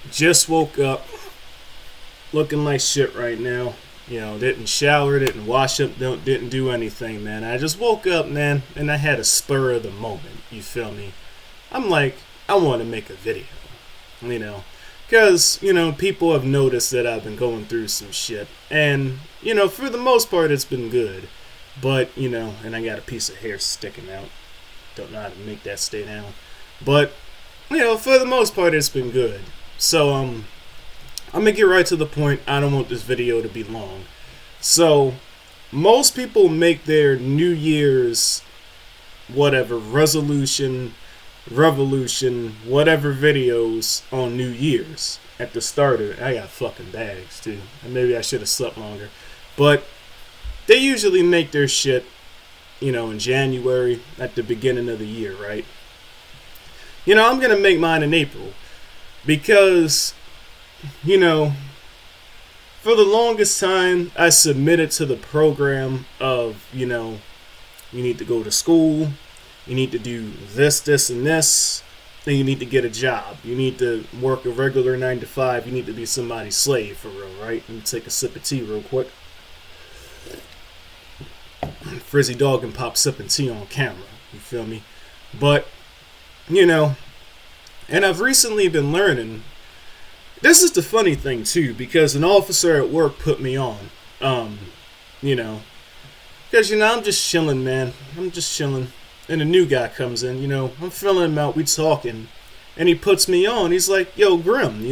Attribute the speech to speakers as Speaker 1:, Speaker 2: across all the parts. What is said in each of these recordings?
Speaker 1: Just woke up, looking like shit right now. Didn't shower, didn't wash up, didn't do anything, man. I just woke up, man, and I had a spur of the moment. You feel me? I'm like, I want to make a video, you know, because people have noticed that I've been going through some shit, and for the most part, it's been good. But and I got a piece of hair sticking out. Don't know how to make that stay down, but for the most part, it's been good. So I'm gonna get right to the point. I don't want this video to be long. So most people make their New Year's whatever resolution, revolution, whatever videos on New Year's at the start of it. I got fucking bags too, and maybe I should have slept longer. But they usually make their shit, in January at the beginning of the year, right? I'm gonna make mine in April because for the longest time, I submitted to the program of, you need to go to school, you need to do this, this, and this, then you need to get a job. You need to work a regular 9 to 5. You need to be somebody's slave for real, right? Let me take a sip of tea real quick. Frizzy dog and Pop sipping tea on camera. You feel me? But, and I've recently been learning. This is the funny thing too, because an officer at work put me on. Because I'm just chilling, man. I'm just chilling, and a new guy comes in. I'm filling him out. We talking, and he puts me on. He's like, "Yo, Grim,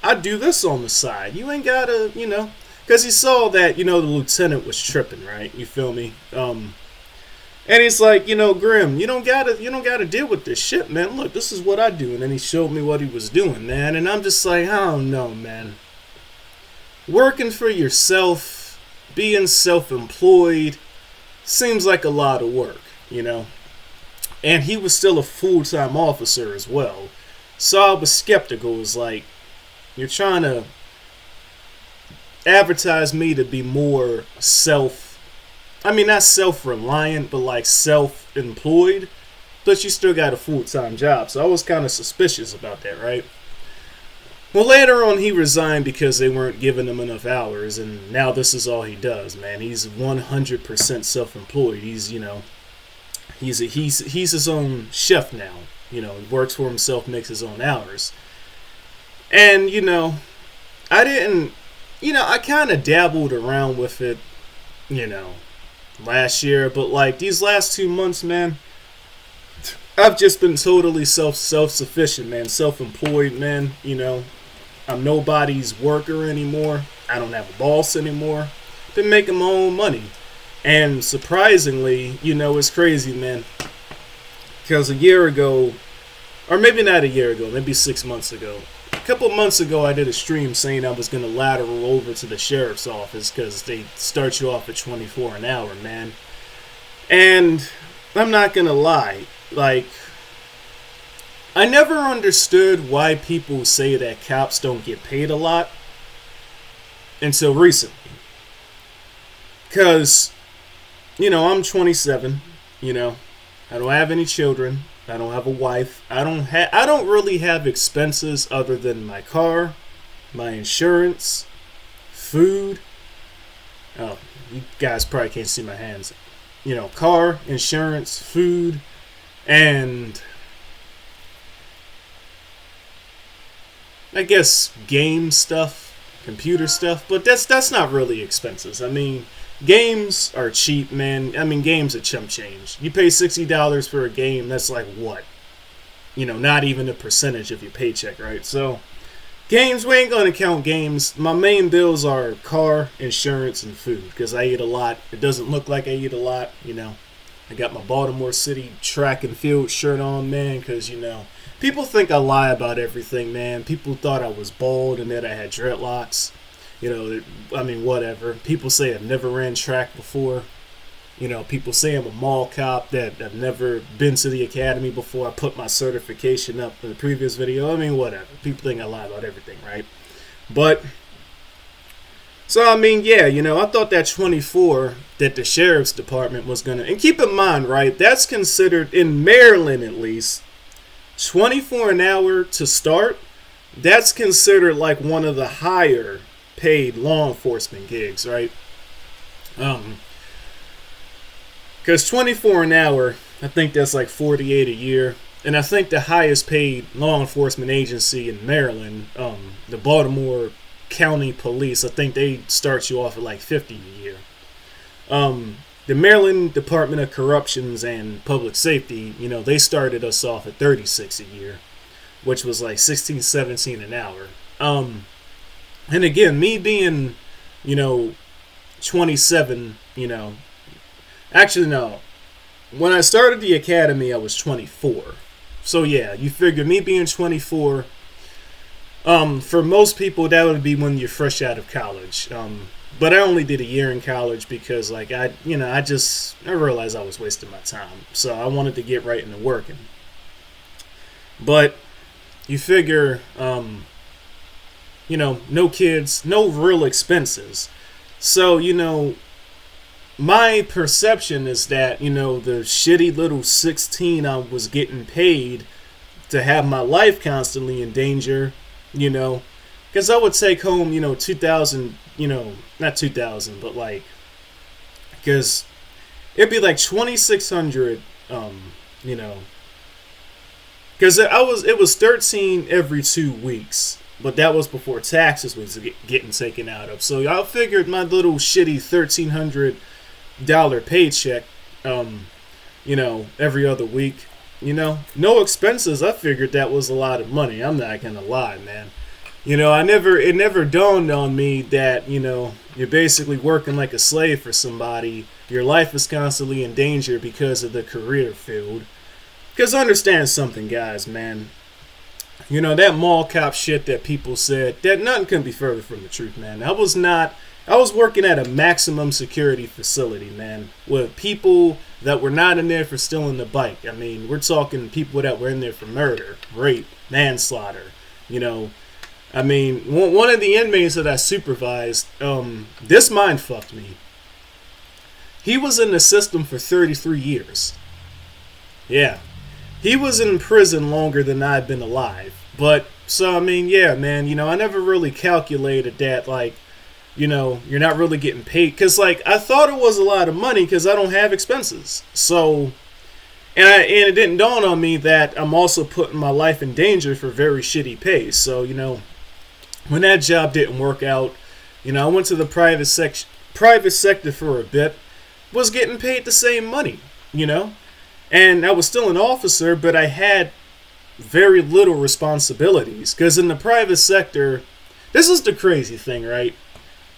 Speaker 1: I do this on the side. You ain't gotta, because he saw that the lieutenant was tripping, right? You feel me? And he's like, Grim, you don't gotta deal with this shit, man. Look, this is what I do. And then he showed me what he was doing, man. And I'm just like, I don't know, man. Working for yourself, being self-employed, seems like a lot of work, And he was still a full-time officer as well. So I was skeptical. It was like, you're trying to advertise me to be more not self-reliant, but like self-employed, but you still got a full-time job. So I was kind of suspicious about that, right? Well, later on, he resigned because they weren't giving him enough hours, and now this is all he does, man. He's 100% self-employed. He's his own chef now. He works for himself, makes his own hours. And, I didn't, I kind of dabbled around with it, last year, but like these last 2 months, man, I've just been totally self-sufficient, man, self-employed, man. I'm nobody's worker anymore. I don't have a boss anymore. Been making my own money, and surprisingly, it's crazy, man, because a year ago, or maybe not a year ago, maybe 6 months ago, a couple months ago, I did a stream saying I was going to lateral over to the sheriff's office because they start you off at $24 an hour, man. And I'm not going to lie. Like, I never understood why people say that cops don't get paid a lot until recently. Because, I'm 27, I don't have any children. I don't have a wife. I don't really have expenses other than my car, my insurance, food. Oh, you guys probably can't see my hands. Car, insurance, food, and I guess game stuff, computer stuff. But that's not really expenses. Games are cheap, man. Games are chump change. You pay $60 for a game, that's like what? Not even a percentage of your paycheck, right? So, games, we ain't gonna count games. My main bills are car, insurance, and food, because I eat a lot. It doesn't look like I eat a lot, I got my Baltimore City track and field shirt on, man, because, people think I lie about everything, man. People thought I was bald and that I had dreadlocks. Whatever. People say I've never ran track before. People say I'm a mall cop, that I've never been to the academy before. I put my certification up in the previous video. Whatever. People think I lie about everything, right? But, so, I thought that 24 that the sheriff's department was going to, and keep in mind, right, that's considered, in Maryland at least, 24 an hour to start. that's considered like one of the higher paid law enforcement gigs, right? Because 24 an hour, I think that's like 48 a year. And I think the highest paid law enforcement agency in Maryland, the Baltimore County Police, I think they start you off at like 50 a year. The Maryland Department of Corrections and Public Safety, they started us off at 36 a year, which was like 16, 17 an hour. And again, me being, 27, actually no. When I started the academy, I was 24. So yeah, you figure me being 24, for most people that would be when you're fresh out of college. But I only did a year in college because like I realized I was wasting my time. So I wanted to get right into working. But you figure, no kids, no real expenses. So, my perception is that, the shitty little 16 I was getting paid to have my life constantly in danger, because I would take home, 2,000, not 2,000, but like, because it'd be like 2,600, because it was 13 every 2 weeks. But that was before taxes was getting taken out of. So I figured my little shitty $1,300 paycheck, every other week, no expenses. I figured that was a lot of money. I'm not gonna lie, man. It never dawned on me that, you're basically working like a slave for somebody. Your life is constantly in danger because of the career field. Because understand something, guys, man. That mall cop shit that people said, that nothing can be further from the truth, man. I was working at a maximum security facility, man, with people that were not in there for stealing the bike. I mean, we're talking people that were in there for murder, rape, manslaughter, I mean, one of the inmates that I supervised, this mind fucked me. He was in the system for 33 years. Yeah. He was in prison longer than I'd been alive. But, so, I mean, yeah, man, I never really calculated that, like, you're not really getting paid. Because, like, I thought it was a lot of money because I don't have expenses. So, and it didn't dawn on me that I'm also putting my life in danger for very shitty pay. So, when that job didn't work out, I went to the private sector for a bit, was getting paid the same money, And I was still an officer, but I had very little responsibilities. Because in the private sector, this is the crazy thing, right?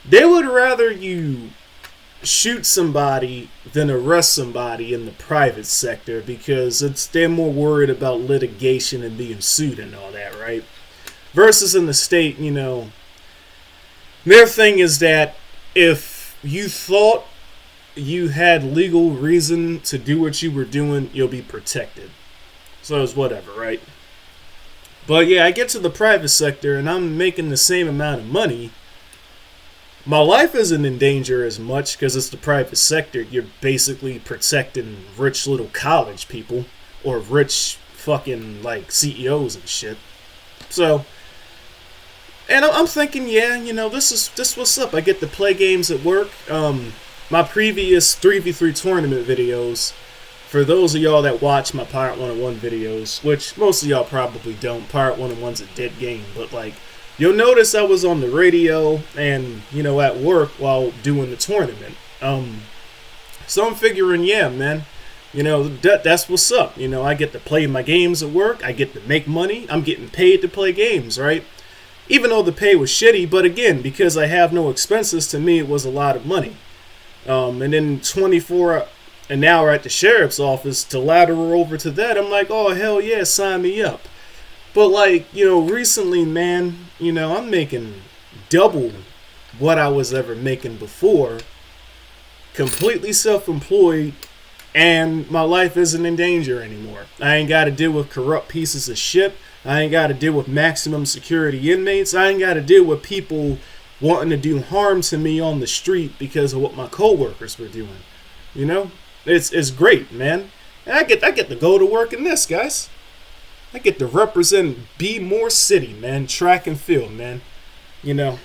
Speaker 1: They would rather you shoot somebody than arrest somebody in the private sector because they're more worried about litigation and being sued and all that, right? Versus in the state, their thing is that if you thought you had legal reason to do what you were doing, you'll be protected. So it's whatever, right? But yeah, I get to the private sector and I'm making the same amount of money. My life isn't in danger as much because it's the private sector. You're basically protecting rich little college people or rich fucking like CEOs and shit. So, and I'm thinking, yeah, this what's up. I get to play games at work. My previous 3v3 tournament videos, for those of y'all that watch my Pirate 101 videos, which most of y'all probably don't, Pirate 101's a dead game, but like, you'll notice I was on the radio and, at work while doing the tournament. So I'm figuring, yeah, man, that's what's up. I get to play my games at work, I get to make money, I'm getting paid to play games, right? Even though the pay was shitty, but again, because I have no expenses, to me it was a lot of money. And then 24 an hour at the sheriff's office to lateral over to that, I'm like, oh, hell yeah, sign me up. But like, recently, man, I'm making double what I was ever making before, completely self-employed, and my life isn't in danger anymore. I ain't got to deal with corrupt pieces of shit. I ain't got to deal with maximum security inmates. I ain't got to deal with people wanting to do harm to me on the street because of what my coworkers were doing. It's great, man. And I get to go to work in this, guys. I get to represent Be More City, man. Track and field, man. You know,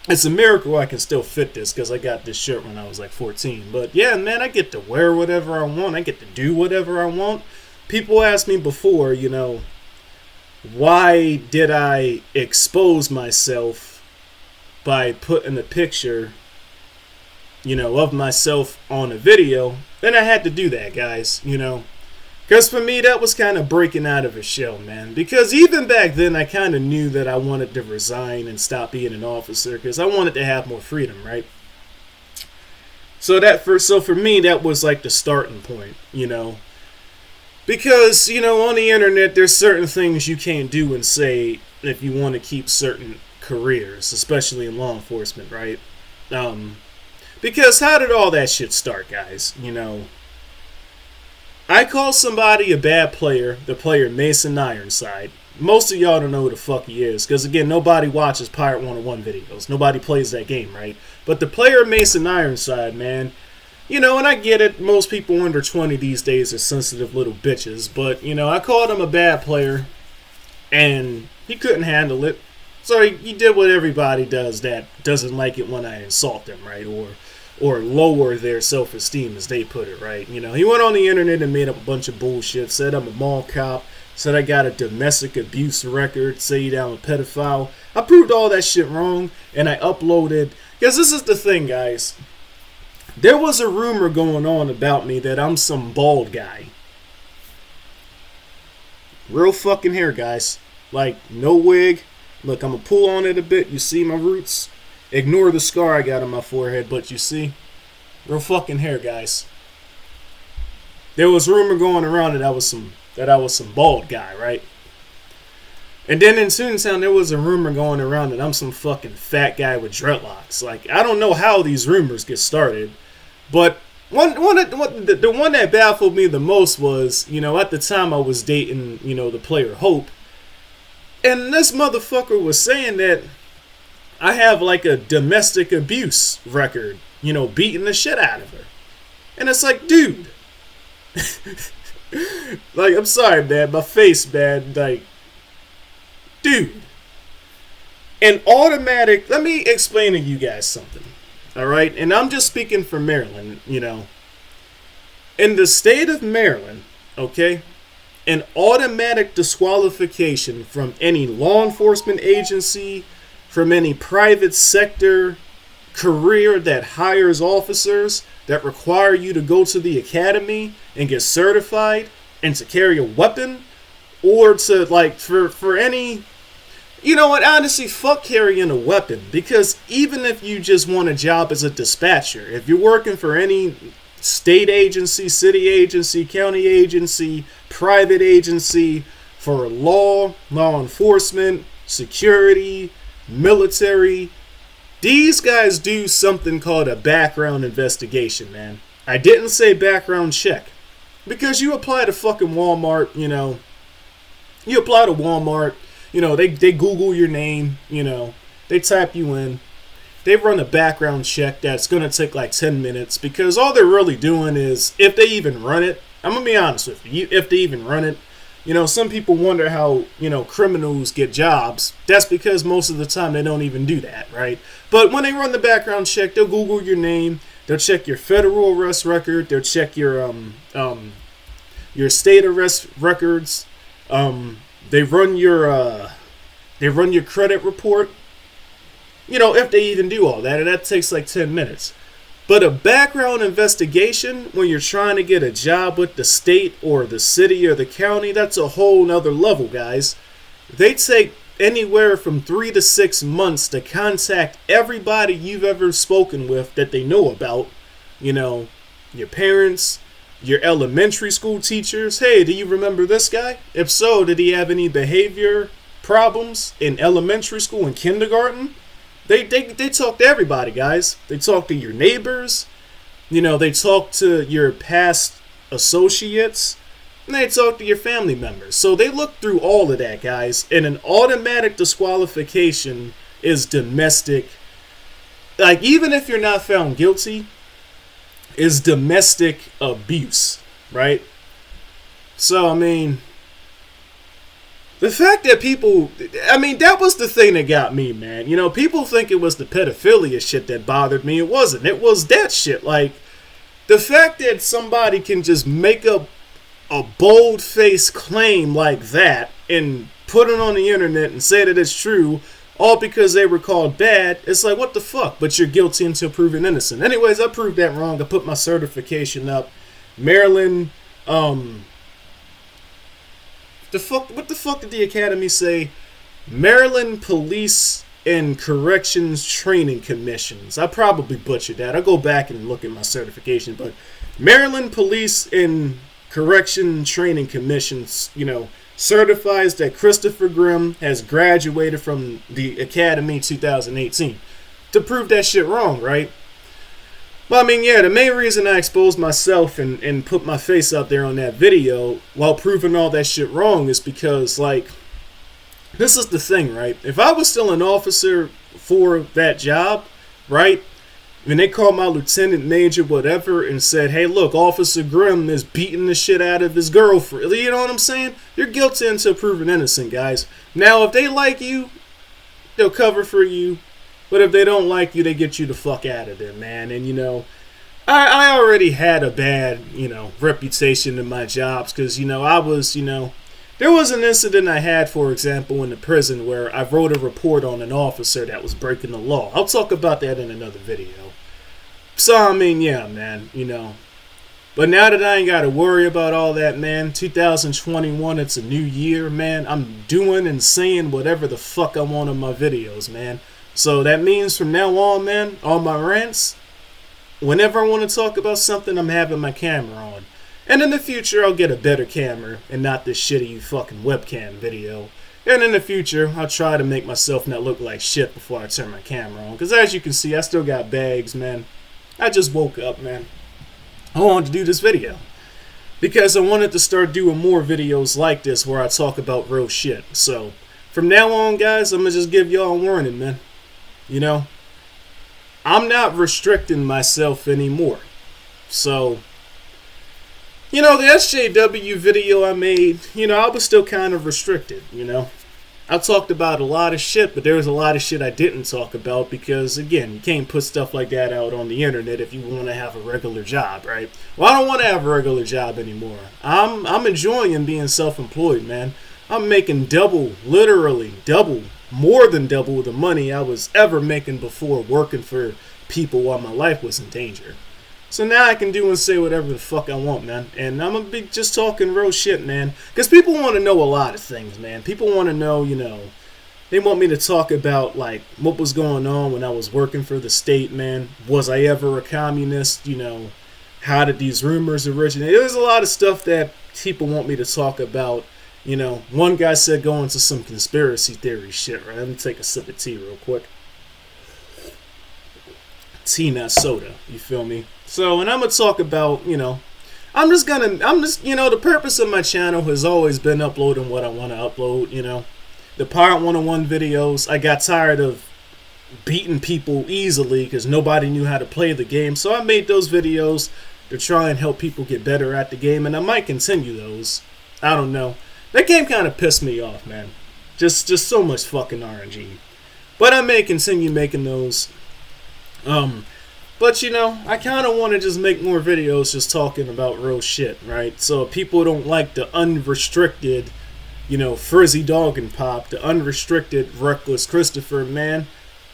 Speaker 1: it's a miracle I can still fit this because I got this shirt when I was like 14. But yeah, man, I get to wear whatever I want. I get to do whatever I want. People asked me before, you know, why did I expose myself by putting a picture, you know, of myself on a video? Then I had to do that, guys, you know. Because for me, that was kind of breaking out of a shell, man. Because even back then, I kind of knew that I wanted to resign and stop being an officer because I wanted to have more freedom, right? So for me, that was like the starting point, you know. Because, you know, on the internet, there's certain things you can't do and say if you want to keep certain careers, especially in law enforcement, right? Because how did all that shit start, guys? You know, I call somebody a bad player, the player Mason Ironside. Most of y'all don't know who the fuck he is, because again, nobody watches Pirate 101 videos. Nobody plays that game, right? But the player Mason Ironside, man, you know, and I get it, most people under 20 these days are sensitive little bitches, but, you know, I called him a bad player, and he couldn't handle it. So he did what everybody does that doesn't like it when I insult them, right? Or lower their self-esteem, as they put it, right? You know, he went on the internet and made up a bunch of bullshit, said I'm a mall cop, said I got a domestic abuse record, said I'm a pedophile. I proved all that shit wrong, and I uploaded, because this is the thing, guys. There was a rumor going on about me that I'm some bald guy. Real fucking hair, guys. Like, no wig. Look, I'm going to pull on it a bit. You see my roots? Ignore the scar I got on my forehead, but you see? Real fucking hair, guys. There was rumor going around that I was some bald guy, right? And then in Toontown, there was a rumor going around that I'm some fucking fat guy with dreadlocks. Like, I don't know how these rumors get started, but the one that baffled me the most was, you know, at the time I was dating, you know, the player Hope, and this motherfucker was saying that I have like a domestic abuse record, you know, beating the shit out of her. And it's like, dude, like, I'm sorry, man, my face, man, like, dude, an automatic, let me explain to you guys something, alright? And I'm just speaking for Maryland, you know. In the state of Maryland, okay, an automatic disqualification from any law enforcement agency, from any private sector career that hires officers that require you to go to the academy and get certified and to carry a weapon, or to, like, for any, you know what, honestly, fuck carrying a weapon, because even if you just want a job as a dispatcher, if you're working for any state agency, city agency, county agency, private agency, for law enforcement, security, military, these guys do something called a background investigation, man. I didn't say background check, because you apply to fucking Walmart, you know, you apply to Walmart, you know, they Google your name, you know, they type you in, they run a background check that's going to take like 10 minutes, because all they're really doing is, if they even run it, I'm going to be honest with you, if they even run it, you know, some people wonder how, you know, criminals get jobs. That's because most of the time they don't even do that, right? But when they run the background check, they'll Google your name, they'll check your federal arrest record, they'll check your state arrest records, they run your credit report. You know, if they even do all that, and that takes like 10 minutes. But a background investigation, when you're trying to get a job with the state or the city or the county, that's a whole nother level, guys. They take anywhere from 3 to 6 months to contact everybody you've ever spoken with that they know about. You know, your parents, your elementary school teachers. Hey, do you remember this guy? If so, did he have any behavior problems in elementary school and kindergarten? They talk to everybody, guys. They talk to your neighbors. You know, they talk to your past associates. And they talk to your family members. So they look through all of that, guys. And an automatic disqualification is domestic. Like, even if you're not found guilty, is domestic abuse, right? So, I mean, The fact that people, I mean, that was the thing that got me, man. You know, people think it was the pedophilia shit that bothered me. It wasn't. It was that shit. Like, the fact that somebody can just make up a bold-faced claim like that and put it on the internet and say that it's true, all because they were called bad, it's like, what the fuck? But you're guilty until proven innocent. Anyways, I proved that wrong. I put my certification up. Maryland, what the fuck did the Academy say? Maryland Police and Corrections Training Commissions. I probably butchered that. I'll go back and look at my certification, but Maryland Police and Correction Training Commissions, you know, certifies that Christopher Grimm has graduated from the Academy 2018. To prove that shit wrong, right? Well, I mean, yeah, the main reason I exposed myself and put my face out there on that video while proving all that shit wrong is because, like, this is the thing, right? If I was still an officer for that job, right, and they called my lieutenant, major, whatever, and said, hey, look, Officer Grimm is beating the shit out of his girlfriend, you know what I'm saying? You're guilty until proven innocent, guys. Now, if they like you, they'll cover for you. But if they don't like you, they get you the fuck out of there, man. And, you know, I already had a bad, you know, reputation in my jobs because, you know, there was an incident I had, for example, in the prison where I wrote a report on an officer that was breaking the law. I'll talk about that in another video. So, I mean, yeah, man, you know. But now that I ain't got to worry about all that, man, 2021, it's a new year, man. I'm doing and saying whatever the fuck I want on my videos, man. So that means from now on, man, all my rants, whenever I want to talk about something, I'm having my camera on. And in the future, I'll get a better camera and not this shitty fucking webcam video. And in the future, I'll try to make myself not look like shit before I turn my camera on. Because as you can see, I still got bags, man. I just woke up, man. I wanted to do this video because I wanted to start doing more videos like this where I talk about real shit. So from now on, guys, I'm going to just give y'all a warning, man. You know, I'm not restricting myself anymore. So, you know, the SJW video I made, you know, I was still kind of restricted, you know. I talked about a lot of shit, but there was a lot of shit I didn't talk about because, again, you can't put stuff like that out on the internet if you want to have a regular job, right? Well, I don't want to have a regular job anymore. I'm enjoying being self-employed, man. I'm making double, literally double, more than double the money I was ever making before working for people while my life was in danger. So now I can do and say whatever the fuck I want, man. And I'm going to be just talking real shit, man. Because people want to know a lot of things, man. People want to know, you know, they want me to talk about, like, what was going on when I was working for the state, man. Was I ever a communist? You know, how did these rumors originate? There's a lot of stuff that people want me to talk about. You know, one guy said go into some conspiracy theory shit, right? Let me take a sip of tea real quick. Tea, not soda. You feel me? So, and I'm going to talk about, you know, you know, the purpose of my channel has always been uploading what I want to upload, you know. The Part 101 videos, I got tired of beating people easily because nobody knew how to play the game. So I made those videos to try and help people get better at the game, and I might continue those. I don't know. That game kind of pissed me off, man. Just so much fucking RNG. But I may continue making those. But, you know, I kind of want to just make more videos just talking about real shit, right? So if people don't like the unrestricted, you know, frizzy dog and pop, the unrestricted reckless Christopher, man,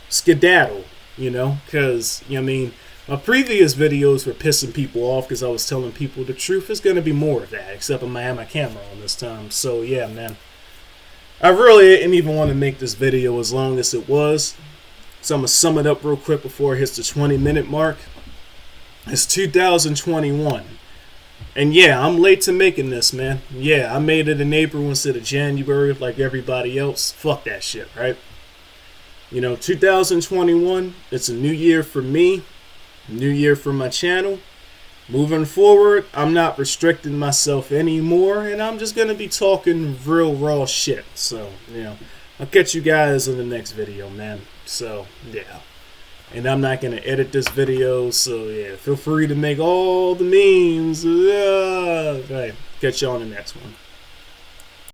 Speaker 1: skedaddle, you know? Because, you know, I mean, my previous videos were pissing people off because I was telling people the truth. Is going to be more of that, except I might have my camera on this time. So, yeah, man. I really didn't even want to make this video as long as it was. So I'm going to sum it up real quick before it hits the 20-minute mark. It's 2021. And yeah, I'm late to making this, man. Yeah, I made it in April instead of January like everybody else. Fuck that shit, right? You know, 2021, it's a new year for me. New year for my channel. Moving forward, I'm not restricting myself anymore, and I'm just going to be talking real raw shit. So, you know, I'll catch you guys in the next video, man. So, yeah. And I'm not going to edit this video, so yeah, feel free to make all the memes. Right. Catch you on the next one.